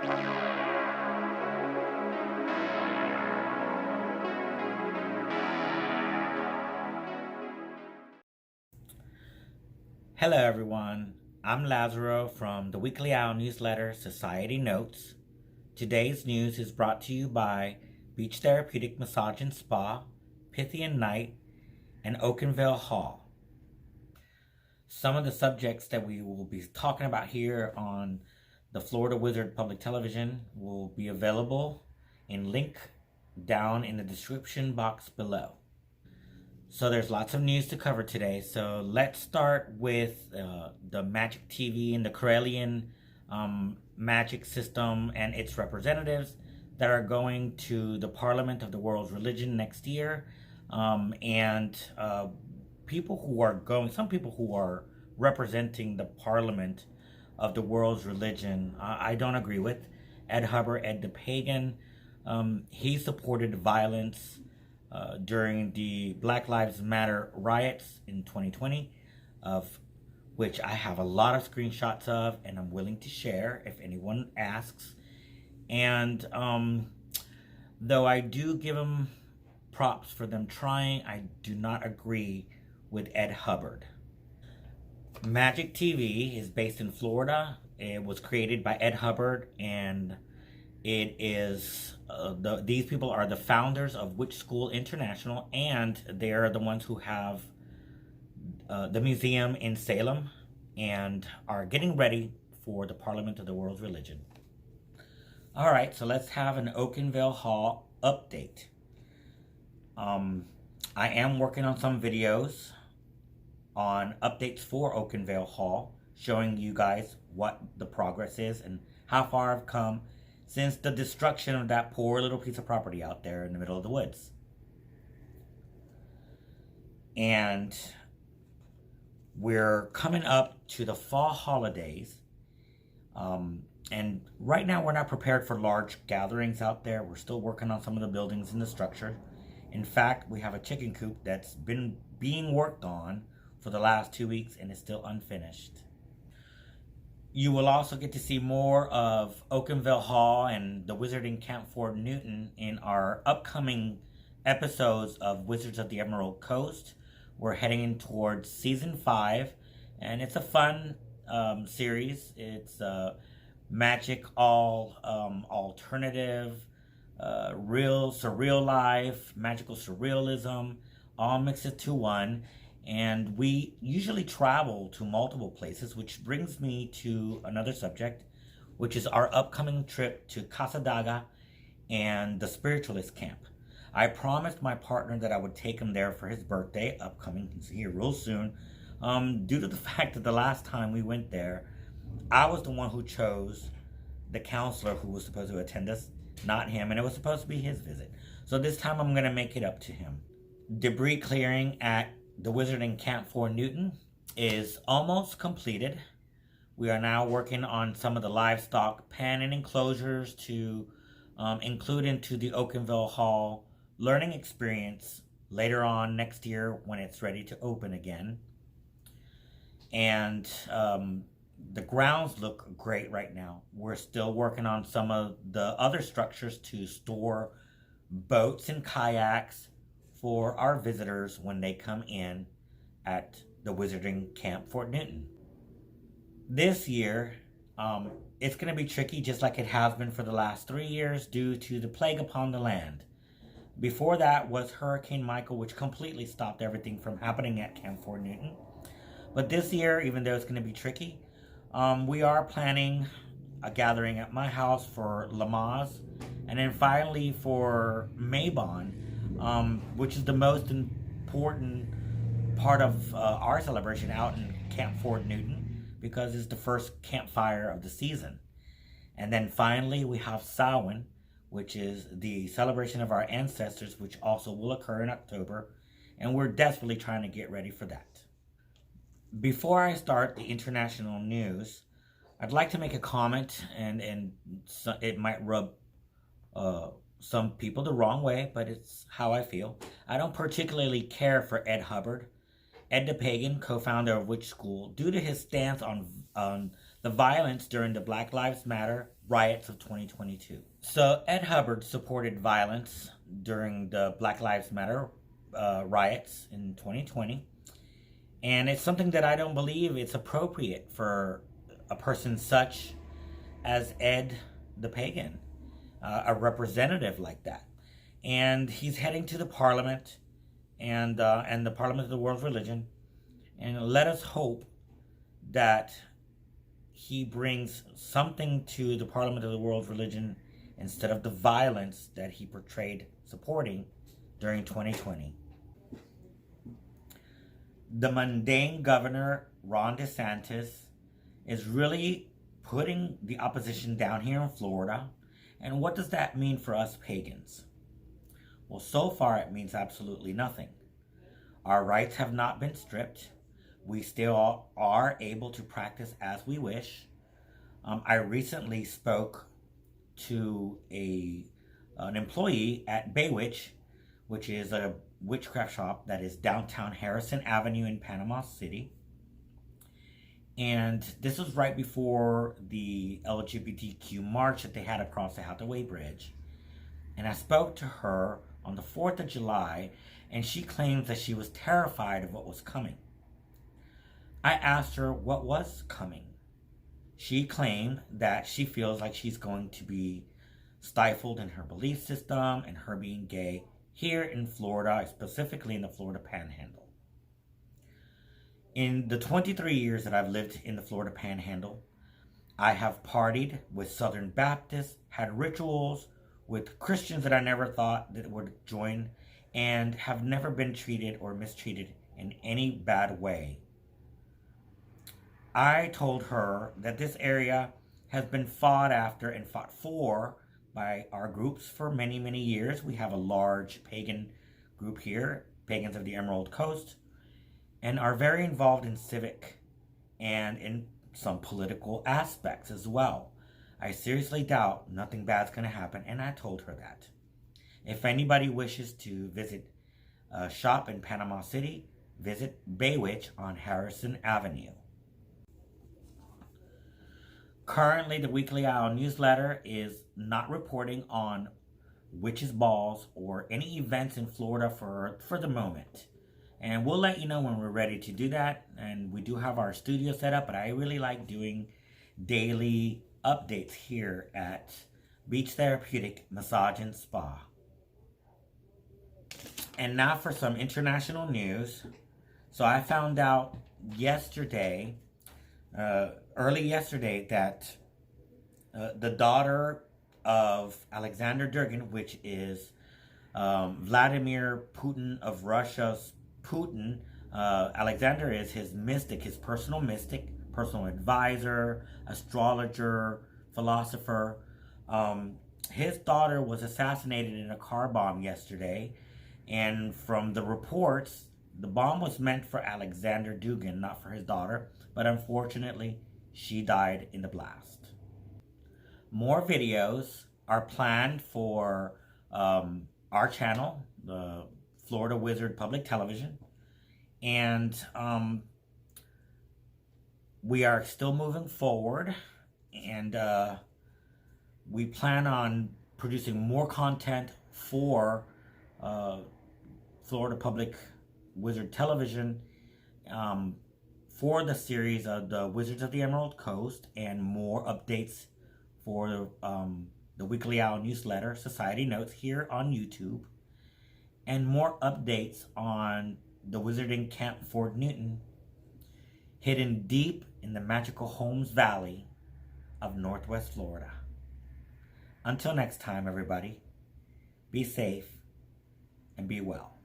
Hello everyone, I'm Lazaro from the weekly owl newsletter Society Notes. Today's news is brought to you by Beach Therapeutic Massage and Spa, Pythian Night, and Oakenvale Hall. Some of the subjects that we will be talking about here on the Florida Wizard Public Television will be available in link down in the description box below. So there's lots of news to cover today. So let's start with the Magic TV and the Corellian magic system and its representatives that are going to the Parliament of the World's Religion next year. People who are going, some people who are representing the Parliament of the World's Religion, I don't agree with. Ed Hubbard, Ed the Pagan, he supported violence during the Black Lives Matter riots in 2020, of which I have a lot of screenshots of and I'm willing to share if anyone asks. And though I do give them props for them trying, I do not agree with Ed Hubbard. Magic TV is based in Florida. It was created by Ed Hubbard, and it is these people are the founders of Witch School International, and they are the ones who have the museum in Salem and are getting ready for the Parliament of the World's Religion. All right, so let's have an Oakenvale Hall update. I am working on some videos on updates for Oakenvale Hall, showing you guys what the progress is and how far I've come since the destruction of that poor little piece of property out there in the middle of the woods. And we're coming up to the fall holidays. And right now we're not prepared for large gatherings out there. We're still working on some of the buildings and the structure. In fact, we have a chicken coop that's been being worked on for the last 2 weeks and is still unfinished. You will also get to see more of Oakenvale Hall and the Wizard in Camp Fort Newton in our upcoming episodes of Wizards of the Emerald Coast. We're heading in towards season 5, and it's a fun series. It's magic, all alternative, real surreal life, magical surrealism, all mixed into one. And we usually travel to multiple places, which brings me to another subject, which is our upcoming trip to Casa Daga and the Spiritualist Camp. I promised my partner that I would take him there for his birthday, upcoming, he's here real soon, due to the fact that the last time we went there, I was the one who chose the counselor who was supposed to attend us, not him, and it was supposed to be his visit. So this time I'm going to make it up to him. Debris clearing at the Wizard in Camp Fort Newton is almost completed. We are now working on some of the livestock pen and enclosures to include into the Oakenville Hall learning experience later on next year when it's ready to open again. And the grounds look great right now. We're still working on some of the other structures to store boats and kayaks for our visitors when they come in at the Wizarding Camp Fort Newton. This year, it's going to be tricky just like it has been for the last 3 years due to the plague upon the land. Before that was Hurricane Michael, which completely stopped everything from happening at Camp Fort Newton. But this year, even though it's going to be tricky, we are planning a gathering at my house for Lamaze, and then finally for Mabon, which is the most important part of our celebration out in Camp Fort Newton, because it's the first campfire of the season. And then finally we have Samhain, which is the celebration of our ancestors, which also will occur in October, and we're desperately trying to get ready for that. Before I start the international news, I'd like to make a comment, and so it might rub some people the wrong way, but it's how I feel. I don't particularly care for Ed Hubbard, Ed the Pagan, co-founder of Witch School, due to his stance on the violence during the Black Lives Matter riots of 2022. So Ed Hubbard supported violence during the Black Lives Matter riots in 2020. And it's something that I don't believe it's appropriate for a person such as Ed the Pagan, a representative like that. And he's heading to the Parliament and the Parliament of the World Religion. And let us hope that he brings something to the Parliament of the World Religion instead of the violence that he portrayed supporting during 2020. The mundane governor, Ron DeSantis, is really putting the opposition down here in Florida. And what does that mean for us pagans? Well, so far it means absolutely nothing. Our rights have not been stripped. We still are able to practice as we wish. I recently spoke to an employee at Baywitch, which is a witchcraft shop that is downtown Harrison Avenue in Panama City. And this was right before the LGBTQ march that they had across the Hathaway Bridge. And I spoke to her on the 4th of July, and she claims that she was terrified of what was coming. I asked her what was coming. She claimed that she feels like she's going to be stifled in her belief system and her being gay here in Florida, specifically in the Florida Panhandle. In the 23 years that I've lived in the Florida Panhandle, I have partied with Southern Baptists, had rituals with Christians that I never thought that would join, and have never been treated or mistreated in any bad way. I told her that this area has been fought after and fought for by our groups for many, many years. We have a large pagan group here, Pagans of the Emerald Coast, and are very involved in civic and in some political aspects as well. I seriously doubt nothing bad's going to happen, and I told her that. If anybody wishes to visit a shop in Panama City, visit Baywitch on Harrison Avenue. Currently, the Weekly Owl newsletter is not reporting on witches' balls or any events in Florida for the moment. And we'll let you know when we're ready to do that. And we do have our studio set up, but I really like doing daily updates here at Beach Therapeutic Massage and Spa. And now for some international news. So I found out yesterday, early yesterday, that the daughter of Alexander Dugan, which is Vladimir Putin of Russia's Putin, Alexander is his mystic, his personal mystic, personal advisor, astrologer, philosopher. His daughter was assassinated in a car bomb yesterday. And from the reports, the bomb was meant for Alexander Dugan, not for his daughter. But unfortunately, she died in the blast. More videos are planned for our channel, the Florida Wizard Public Television. And we are still moving forward. And we plan on producing more content for Florida Public Wizard Television for the series of the Wizards of the Emerald Coast, and more updates for the Weekly Owl newsletter, Society Notes, here on YouTube, and more updates on the Wizarding Camp Fort Newton, hidden deep in the magical Holmes Valley of Northwest Florida. Until next time, everybody, be safe and be well.